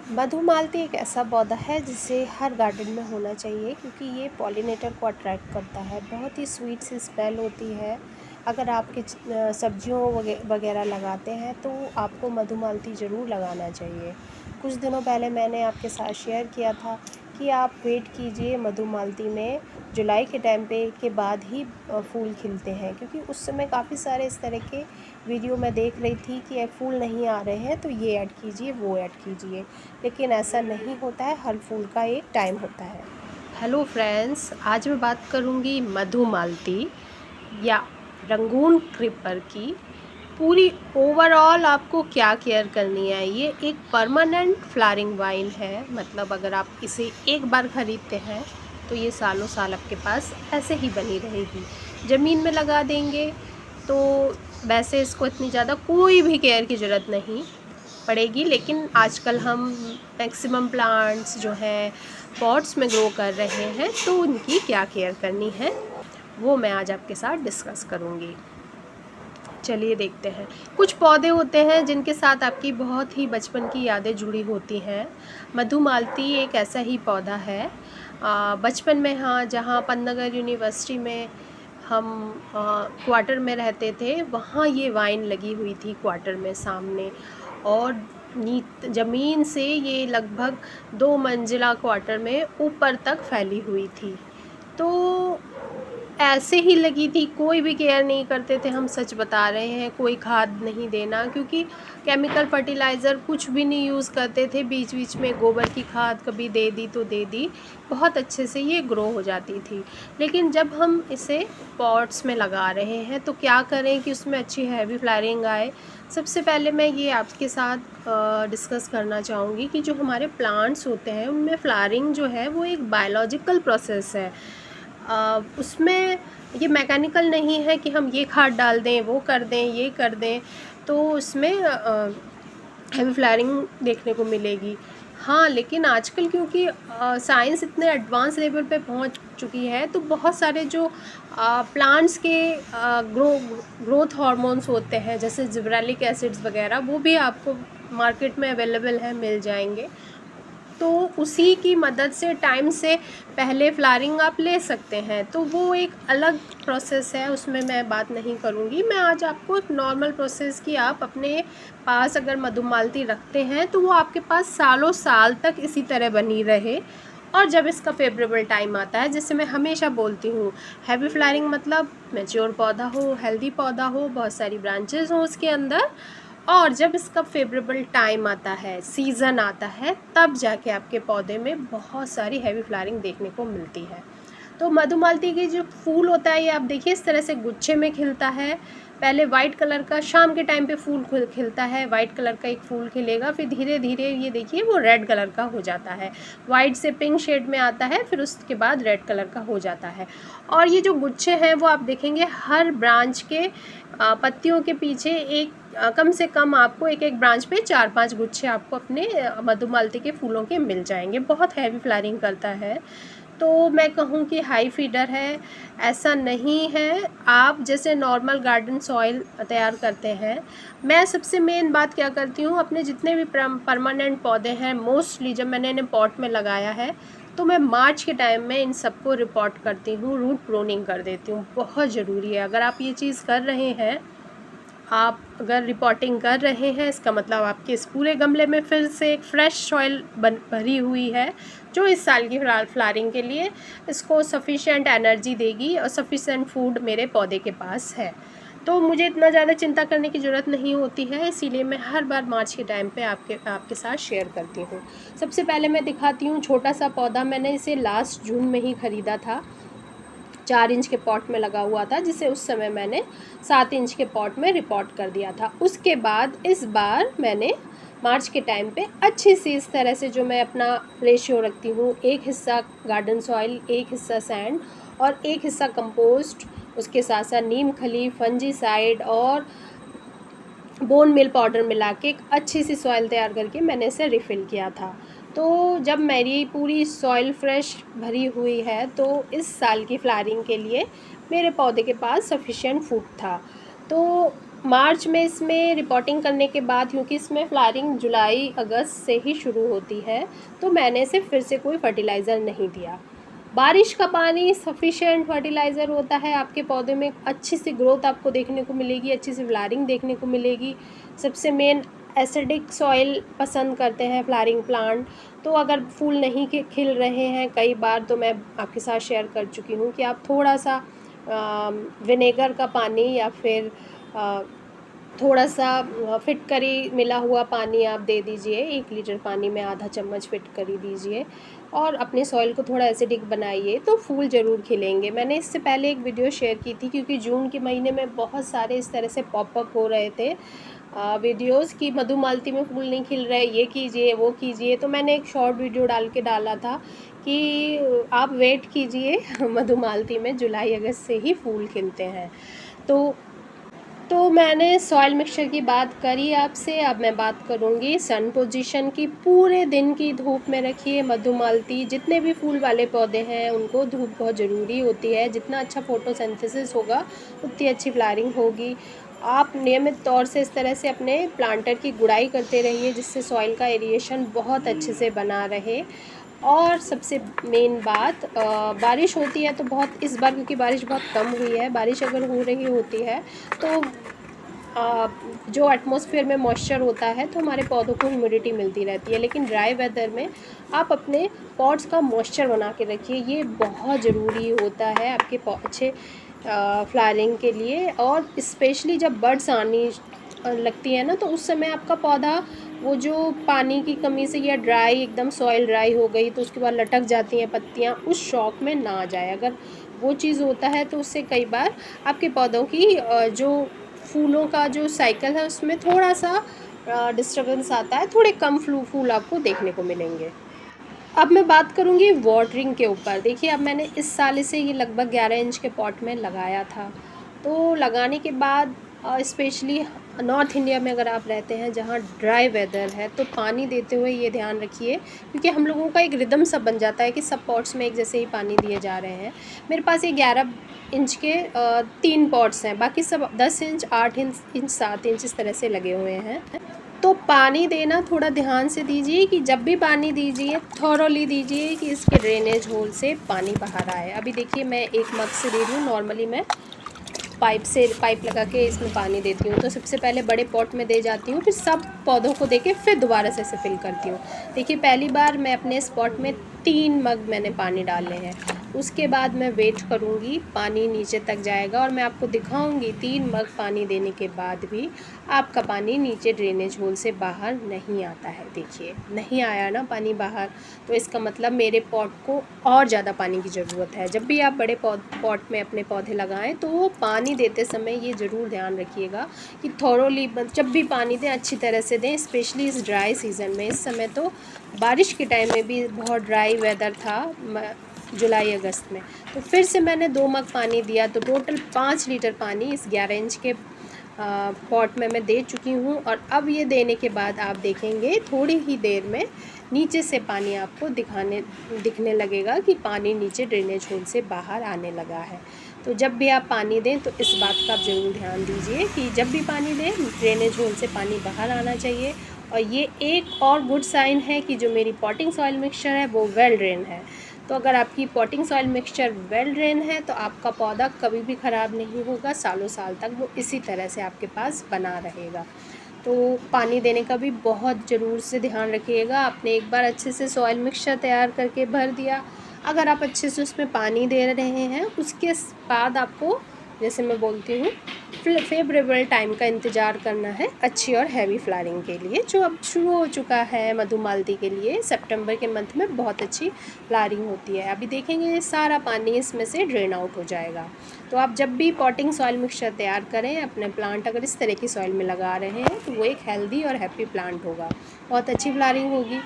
मधुमालती एक ऐसा पौधा है जिसे हर गार्डन में होना चाहिए क्योंकि ये पॉलिनेटर को अट्रैक्ट करता है। बहुत ही स्वीट सी स्मेल होती है। अगर आप सब्जियों वगैरह लगाते हैं तो आपको मधुमालती ज़रूर लगाना चाहिए। कुछ दिनों पहले मैंने आपके साथ शेयर किया था कि आप वेट कीजिए, मधुमालती में जुलाई के टाइम पे के बाद ही फूल खिलते हैं, क्योंकि उस समय काफ़ी सारे इस तरह के वीडियो मैं देख रही थी कि फूल नहीं आ रहे हैं तो ये ऐड कीजिए, वो ऐड कीजिए, लेकिन ऐसा नहीं होता है। हर फूल का एक टाइम होता है। हेलो फ्रेंड्स, आज मैं बात करूंगी मधुमालती या रंगून क्रीपर की। पूरी ओवरऑल आपको क्या केयर करनी है। ये एक परमानेंट फ्लावरिंग वाइन है, मतलब अगर आप इसे एक बार ख़रीदते हैं तो ये सालों साल आपके पास ऐसे ही बनी रहेगी। ज़मीन में लगा देंगे तो वैसे इसको इतनी ज़्यादा कोई भी केयर की ज़रूरत नहीं पड़ेगी, लेकिन आजकल हम मैक्सिमम प्लांट्स जो हैं पॉट्स में ग्रो कर रहे हैं, तो उनकी क्या केयर करनी है वो मैं आज आपके साथ डिस्कस करूँगी। चलिए देखते हैं। कुछ पौधे होते हैं जिनके साथ आपकी बहुत ही बचपन की यादें जुड़ी होती हैं। मधुमालती एक ऐसा ही पौधा है। बचपन में, हाँ, जहाँ पन्नागर यूनिवर्सिटी में हम क्वार्टर में रहते थे, वहाँ ये वाइन लगी हुई थी क्वार्टर में सामने, और ज़मीन से ये लगभग 2 मंजिला क्वार्टर में ऊपर तक फैली हुई थी। तो ऐसे ही लगी थी, कोई भी केयर नहीं करते थे, हम सच बता रहे हैं। कोई खाद नहीं देना, क्योंकि केमिकल फर्टिलाइज़र कुछ भी नहीं यूज़ करते थे। बीच बीच में गोबर की खाद कभी दे दी तो दे दी, बहुत अच्छे से ये ग्रो हो जाती थी। लेकिन जब हम इसे पॉट्स में लगा रहे हैं तो क्या करें कि उसमें अच्छी हैवी फ्लावरिंग आए। सबसे पहले मैं ये आपके साथ डिस्कस करना चाहूँगी कि जो हमारे प्लांट्स होते हैं उनमें फ्लावरिंग जो है वो एक बायोलॉजिकल प्रोसेस है। उसमें ये मैकेनिकल नहीं है कि हम ये खाद डाल दें, वो कर दें, ये कर दें तो उसमें हैवी फ्लावरिंग देखने को मिलेगी। हाँ, लेकिन आजकल क्योंकि साइंस इतने एडवांस लेवल पे पहुंच चुकी है, तो बहुत सारे जो प्लांट्स के ग्रोथ हार्मोन्स होते हैं, जैसे जिब्रेलिक एसिड्स वगैरह, वो भी आपको मार्केट में अवेलेबल है, मिल जाएंगे। तो उसी की मदद से टाइम से पहले फ्लावरिंग आप ले सकते हैं। तो वो एक अलग प्रोसेस है, उसमें मैं बात नहीं करूँगी। मैं आज आपको एक नॉर्मल प्रोसेस की, आप अपने पास अगर मधुमालती रखते हैं तो वो आपके पास सालों साल तक इसी तरह बनी रहे। और जब इसका फेवरेबल टाइम आता है, जैसे मैं हमेशा बोलती हूँ, हैवी फ्लावरिंग मतलब मैच्योर पौधा हो, हेल्दी पौधा हो, बहुत सारी ब्रांचेस हों उसके अंदर, और जब इसका फेवरेबल टाइम आता है, सीज़न आता है, तब जाके आपके पौधे में बहुत सारी हैवी फ्लावरिंग देखने को मिलती है। तो मधुमालती की जो फूल होता है, ये आप देखिए इस तरह से गुच्छे में खिलता है। पहले वाइट कलर का, शाम के टाइम पे फूल खिलता है, वाइट कलर का एक फूल खिलेगा, फिर धीरे धीरे ये देखिए वो रेड कलर का हो जाता है, वाइट से पिंक शेड में आता है, फिर उसके बाद रेड कलर का हो जाता है। और ये जो गुच्छे हैं वो आप देखेंगे हर ब्रांच के पत्तियों के पीछे एक कम से कम आपको एक एक ब्रांच पे 4-5 गुच्छे आपको अपने मधुमालती के फूलों के मिल जाएंगे। बहुत हैवी फ्लावरिंग करता है, तो मैं कहूँ कि हाई फीडर है, ऐसा नहीं है। आप जैसे नॉर्मल गार्डन सॉइल तैयार करते हैं, मैं सबसे मेन बात क्या करती हूँ, अपने जितने भी परमानेंट पौधे हैं, मोस्टली जब मैंने इन्हें पॉट में लगाया है तो मैं मार्च के टाइम में इन सबको रिपोर्ट करती हूँ, रूट प्रूनिंग कर देती हूँ। बहुत ज़रूरी है। अगर आप ये चीज़ कर रहे हैं, आप अगर रिपोर्टिंग कर रहे हैं, इसका मतलब आपके इस पूरे गमले में फिर से एक फ्रेश सॉइल भरी हुई है, जो इस साल की फ्लावरिंग के लिए इसको सफिशिएंट एनर्जी देगी, और सफिशिएंट फूड मेरे पौधे के पास है। तो मुझे इतना ज़्यादा चिंता करने की ज़रूरत नहीं होती है, इसीलिए मैं हर बार मार्च के टाइम पे आपके साथ शेयर करती हूँ। सबसे पहले मैं दिखाती हूँ छोटा सा पौधा। मैंने इसे लास्ट जून में ही ख़रीदा था, 4 इंच के पॉट में लगा हुआ था, जिसे उस समय मैंने 7 इंच के पॉट में रिपोर्ट कर दिया था। उसके बाद इस बार मैंने मार्च के टाइम पे अच्छी सी इस तरह से, जो मैं अपना रेशियो रखती हूँ, 1 हिस्सा गार्डन सॉइल, 1 हिस्सा सैंड और 1 हिस्सा कंपोस्ट, उसके साथ साथ नीम खली, फंजीसाइड और बोन मिल पाउडर मिला के एक अच्छी सी सॉइल तैयार करके मैंने इसे रिफ़िल किया था। तो जब मेरी पूरी सॉइल फ्रेश भरी हुई है, तो इस साल की फ्लावरिंग के लिए मेरे पौधे के पास सफिशिएंट फूड था। तो मार्च में इसमें रिपोर्टिंग करने के बाद, क्योंकि इसमें फ्लावरिंग जुलाई अगस्त से ही शुरू होती है, तो मैंने इसे फिर से कोई फर्टिलाइज़र नहीं दिया। बारिश का पानी सफिशिएंट फर्टिलाइज़र होता है। आपके पौधे में अच्छी सी ग्रोथ आपको देखने को मिलेगी, अच्छी सी फ्लावरिंग देखने को मिलेगी। सबसे मेन, एसिडिक सॉइल पसंद करते हैं फ्लावरिंग प्लांट। तो अगर फूल नहीं खिल रहे हैं, कई बार तो मैं आपके साथ शेयर कर चुकी हूँ कि आप थोड़ा सा विनेगर का पानी या फिर थोड़ा सा फिटकरी मिला हुआ पानी आप दे दीजिए। 1 लीटर पानी में आधा चम्मच फिटकरी दीजिए और अपने सॉइल को थोड़ा एसिडिक बनाइए, तो फूल ज़रूर खिलेंगे। मैंने इससे पहले एक वीडियो शेयर की थी, क्योंकि जून के महीने में बहुत सारे इस तरह से पॉपअप हो रहे थे वीडियोस कि मधुमालती में फूल नहीं खिल रहे, ये कीजिए वो कीजिए। तो मैंने एक शॉर्ट वीडियो डाला था कि आप वेट कीजिए मधुमालती में जुलाई अगस्त से ही फूल खिलते हैं। तो मैंने सॉइल मिक्सचर की बात करी आपसे। अब मैं बात करूँगी सन पोजीशन की। पूरे दिन की धूप में रखिए मधुमालती। जितने भी फूल वाले पौधे हैं उनको धूप बहुत ज़रूरी होती है। जितना अच्छा फोटोसिंथेसिस होगा उतनी अच्छी फ्लावरिंग होगी। आप नियमित तौर से इस तरह से अपने प्लांटर की गुड़ाई करते रहिए, जिससे सॉइल का एरिएशन बहुत अच्छे से बना रहे। और सबसे मेन बात, बारिश होती है तो बहुत, इस बार क्योंकि बारिश बहुत कम हुई है, बारिश अगर हो रही होती है तो जो एटमॉस्फेयर में मॉइस्चर होता है तो हमारे पौधों को ह्यूमिडिटी मिलती रहती है। लेकिन ड्राई वेदर में आप अपने पॉट्स का मॉइस्चर बना के रखिए, ये बहुत ज़रूरी होता है आपके अच्छे फ्लावरिंग के लिए। और स्पेशली जब बर्ड्स आनी लगती है ना, तो उस समय आपका पौधा, वो जो पानी की कमी से या ड्राई, एकदम सॉइल ड्राई हो गई तो उसके बाद लटक जाती हैं पत्तियाँ, उस शौक में ना आ जाए। अगर वो चीज़ होता है तो उससे कई बार आपके पौधों की जो फूलों का जो साइकिल है उसमें थोड़ा सा डिस्टर्बेंस आता है, थोड़े कम फूल आपको देखने को मिलेंगे। अब मैं बात करूँगी वाटरिंग के ऊपर। देखिए, अब मैंने इस साल इसे ये लगभग 11 इंच के पॉट में लगाया था। तो लगाने के बाद स्पेशली नॉर्थ इंडिया में अगर आप रहते हैं जहाँ ड्राई वेदर है, तो पानी देते हुए ये ध्यान रखिए, क्योंकि हम लोगों का एक रिदम सा बन जाता है कि सब पॉट्स में एक जैसे ही पानी दिए जा रहे हैं। मेरे पास ये 11 इंच के 3 पॉट्स हैं, बाकी सब 10 इंच, 8 इंच, 7 इंच इस तरह से लगे हुए हैं। तो पानी देना थोड़ा ध्यान से दीजिए, कि जब भी पानी दीजिए थॉरोली दीजिए कि इसके ड्रेनेज होल से पानी बाहर आए। अभी देखिए, मैं एक मग से दे रही हूँ। नॉर्मली मैं पाइप लगा के इसमें पानी देती हूँ। तो सबसे पहले बड़े पॉट में दे जाती हूँ, फिर सब पौधों को देके फिर दोबारा से इसे फिल करती हूँ। देखिए, पहली बार मैं अपने इस पॉट में 3 मग मैंने पानी डाले हैं। उसके बाद मैं वेट करूँगी, पानी नीचे तक जाएगा और मैं आपको दिखाऊँगी 3 मग पानी देने के बाद भी आपका पानी नीचे ड्रेनेज होल से बाहर नहीं आता है। देखिए, नहीं आया ना पानी बाहर, तो इसका मतलब मेरे पॉट को और ज़्यादा पानी की ज़रूरत है। जब भी आप बड़े पॉट में अपने पौधे लगाएं तो पानी देते समय ये ज़रूर ध्यान रखिएगा कि थॉरोली, जब भी पानी दें अच्छी तरह से दें, स्पेशली इस ड्राई सीज़न में। इस समय तो बारिश के टाइम में भी बहुत ड्राई वेदर था जुलाई अगस्त में। तो फिर से मैंने 2 मग पानी दिया, तो टोटल 5 लीटर पानी इस 11 इंच के पॉट में मैं दे चुकी हूँ। और अब ये देने के बाद आप देखेंगे थोड़ी ही देर में नीचे से पानी आपको दिखने लगेगा कि पानी नीचे ड्रेनेज होल से बाहर आने लगा है। तो जब भी आप पानी दें तो इस बात का आप ज़रूर ध्यान दीजिए कि जब भी पानी दें ड्रेनेज होल से पानी बाहर आना चाहिए। और ये एक और गुड साइन है कि जो मेरी पॉटिंग सॉइल मिक्सचर है वो वेल ड्रेन है। तो अगर आपकी potting soil mixture well drain है तो आपका पौधा कभी भी ख़राब नहीं होगा, सालों साल तक वो इसी तरह से आपके पास बना रहेगा। तो पानी देने का भी बहुत ज़रूर से ध्यान रखिएगा। आपने एक बार अच्छे से सॉइल मिक्सचर तैयार करके भर दिया, अगर आप अच्छे से उसमें पानी दे रहे हैं, उसके बाद आपको, जैसे मैं बोलती हूँ, फेवरेबल टाइम का इंतज़ार करना है अच्छी और हैवी फ्लावरिंग के लिए, जो अब शुरू हो चुका है मधुमालती के लिए। सितंबर के मंथ में बहुत अच्छी फ्लावरिंग होती है। अभी देखेंगे सारा पानी इसमें से ड्रेन आउट हो जाएगा। तो आप जब भी पॉटिंग सॉइल मिक्सचर तैयार करें, अपने प्लांट अगर इस तरह की सॉइल में लगा रहे हैं तो वो एक हेल्दी और हैप्पी प्लांट होगा, बहुत अच्छी फ्लावरिंग होगी।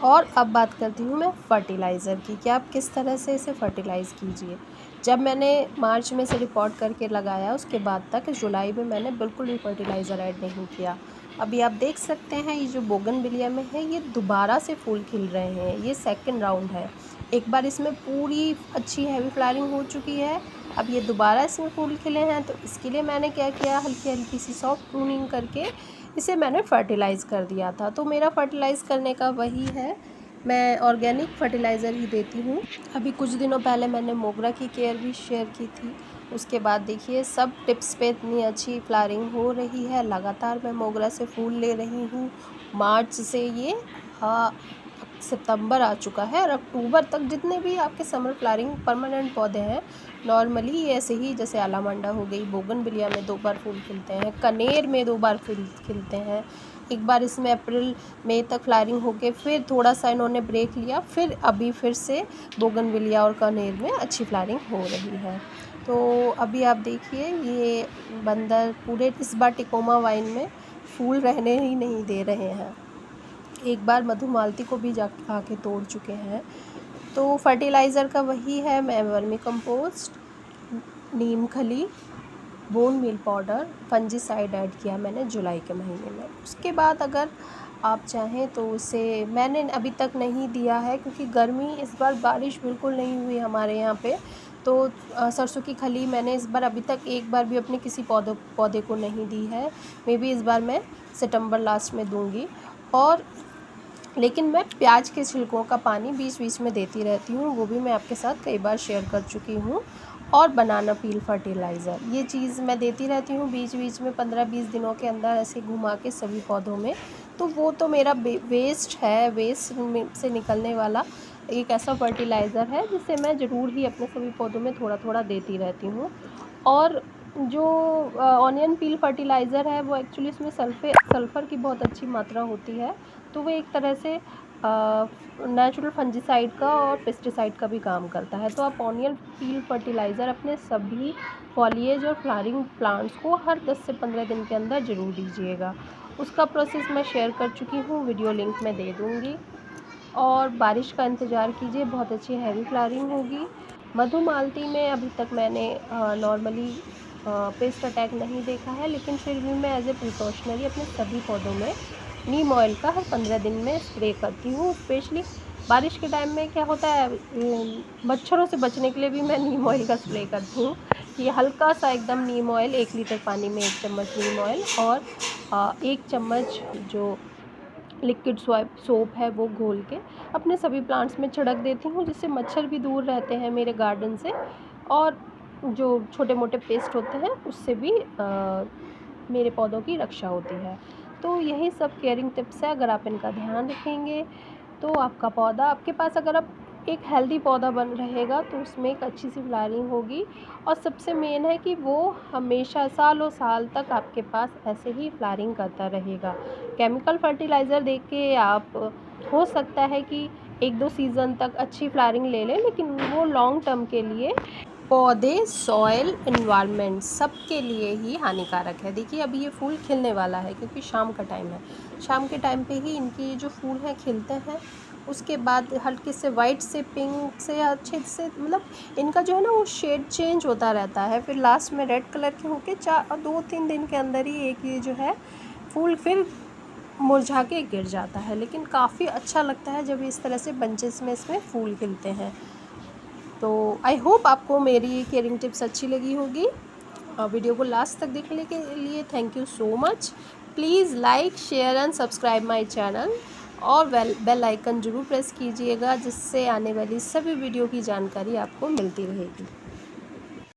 और अब बात करती हूँ मैं फर्टिलाइज़र की, कि आप किस तरह से इसे फर्टिलाइज़ कीजिए। जब मैंने मार्च में से रिपोर्ट करके लगाया, उसके बाद तक जुलाई में मैंने बिल्कुल भी फर्टिलाइज़र ऐड नहीं किया। अभी आप देख सकते हैं ये जो बोगनविलिया में है, ये दोबारा से फूल खिल रहे हैं, ये सेकंड राउंड है। एक बार इसमें पूरी अच्छी हैवी फ्लावरिंग हो चुकी है, अब ये दोबारा इसमें फूल खिले हैं, तो इसके लिए मैंने क्या किया, हल्की हल्की सी सॉफ्ट प्रूनिंग करके इसे मैंने फर्टिलाइज़ कर दिया था। तो मेरा फर्टिलाइज़ करने का वही है, मैं ऑर्गेनिक फर्टिलाइज़र ही देती हूँ। अभी कुछ दिनों पहले मैंने मोगरा की केयर भी शेयर की थी। उसके बाद देखिए सब टिप्स पे इतनी अच्छी फ्लावरिंग हो रही है। लगातार मैं मोगरा से फूल ले रही हूँ। मार्च से ये सितंबर आ चुका है, और अक्टूबर तक जितने भी आपके समर फ्लावरिंग परमानेंट पौधे हैं, नॉर्मली ऐसे ही, जैसे आलामंडा हो गई, बोगनविलिया में 2 बार फूल खिलते हैं, कनेर में 2 बार फूल खिलते हैं। एक बार इसमें अप्रैल मई तक फ्लावरिंग होके फिर थोड़ा सा इन्होंने ब्रेक लिया, फिर अभी फिर से बोगनविलिया और कनेर में अच्छी फ्लावरिंग हो रही है। तो अभी आप देखिए ये बंदर पूरे इस बार टिकोमा वाइन में फूल रहने ही नहीं दे रहे हैं। एक बार मधुमालती को भी जा आके तोड़ चुके हैं। तो फर्टिलाइज़र का वही है, मैं वर्मी कंपोस्ट, नीम खली, bone meal powder, fungicide add किया मैंने जुलाई के महीने में। उसके बाद अगर आप चाहें तो उसे मैंने अभी तक नहीं दिया है, क्योंकि गर्मी इस बार बारिश बिल्कुल नहीं हुई हमारे यहाँ पे। तो सरसों की खली मैंने इस बार अभी तक एक बार भी अपने किसी पौधे को नहीं दी है। मे बी इस बार मैं सितंबर लास्ट में दूँगी। और लेकिन मैं प्याज के छिलकों का पानी बीच बीच में देती रहती हूँ, वो भी मैं आपके साथ कई बार शेयर कर चुकी हूँ। और बनाना पील फर्टिलाइज़र, ये चीज़ मैं देती रहती हूँ बीच बीच में 15-20 दिनों के अंदर ऐसे घुमा के सभी पौधों में। तो वो तो मेरा वेस्ट है, वेस्ट से निकलने वाला एक ऐसा फर्टिलाइज़र है जिसे मैं ज़रूर ही अपने सभी पौधों में थोड़ा थोड़ा देती रहती हूँ। और जो ऑनियन पील फर्टिलाइज़र है वो एक्चुअली इसमें सल्फ़र की बहुत अच्छी मात्रा होती है। तो वो एक तरह से नेचुरल फंजीसाइड का और पेस्टिसाइड का भी काम करता है। तो आप ऑनियन पील फर्टिलाइज़र अपने सभी फॉलिएज और फ्लावरिंग प्लांट्स को हर 10 से 15 दिन के अंदर ज़रूर दीजिएगा। उसका प्रोसेस मैं शेयर कर चुकी हूँ, वीडियो लिंक मैं दे दूँगी। और बारिश का इंतज़ार कीजिए, बहुत अच्छी हैवी फ्लावरिंग होगी। मधुमालती में अभी तक मैंने नॉर्मली पेस्ट अटैक नहीं देखा है, लेकिन फिर भी मैं एज ए प्रिकॉशनरी अपने सभी पौधों में नीम ऑयल का हर 15 दिन में स्प्रे करती हूँ। स्पेशली बारिश के टाइम में क्या होता है, मच्छरों से बचने के लिए भी मैं नीम ऑयल का स्प्रे करती हूँ। ये हल्का सा एकदम नीम ऑयल, 1 लीटर पानी में 1 चम्मच नीम ऑयल और 1 चम्मच जो लिक्विड सोप है वो घोल के अपने सभी प्लांट्स में छिड़क देती हूँ, जिससे मच्छर भी दूर रहते हैं मेरे गार्डन से, और जो छोटे मोटे पेस्ट होते हैं उससे भी मेरे पौधों की रक्षा होती है। तो यही सब केयरिंग टिप्स है, अगर आप इनका ध्यान रखेंगे तो आपका पौधा आपके पास, अगर आप एक हेल्दी पौधा बन रहेगा तो उसमें एक अच्छी सी फ्लावरिंग होगी। और सबसे मेन है कि वो हमेशा सालों साल तक आपके पास ऐसे ही फ्लावरिंग करता रहेगा। केमिकल फर्टिलाइज़र देख के आप, हो सकता है कि 1-2 सीज़न तक अच्छी फ्लावरिंग ले लें, लेकिन वो लॉन्ग टर्म के लिए पौधे, सॉइल, एनवायरनमेंट सबके लिए ही हानिकारक है। देखिए अभी ये फूल खिलने वाला है, क्योंकि शाम का टाइम है। शाम के टाइम पे ही इनकी जो फूल हैं खिलते हैं। उसके बाद हल्के से वाइट से पिंक से अच्छे से, मतलब इनका जो है ना वो शेड चेंज होता रहता है। फिर लास्ट में रेड कलर के होके 2-3 दिन के अंदर ही एक ये जो है फूल फिर मुरझा के गिर जाता है। लेकिन काफ़ी अच्छा लगता है जब इस तरह से बंचेस में इसमें फूल खिलते हैं। तो आई होप आपको मेरी केयरिंग टिप्स अच्छी लगी होगी। वीडियो को लास्ट तक देखने के लिए thank you so much. Please like, share and subscribe my channel, और बेल आइकन ज़रूर प्रेस कीजिएगा, जिससे आने वाली सभी वीडियो की जानकारी आपको मिलती रहेगी।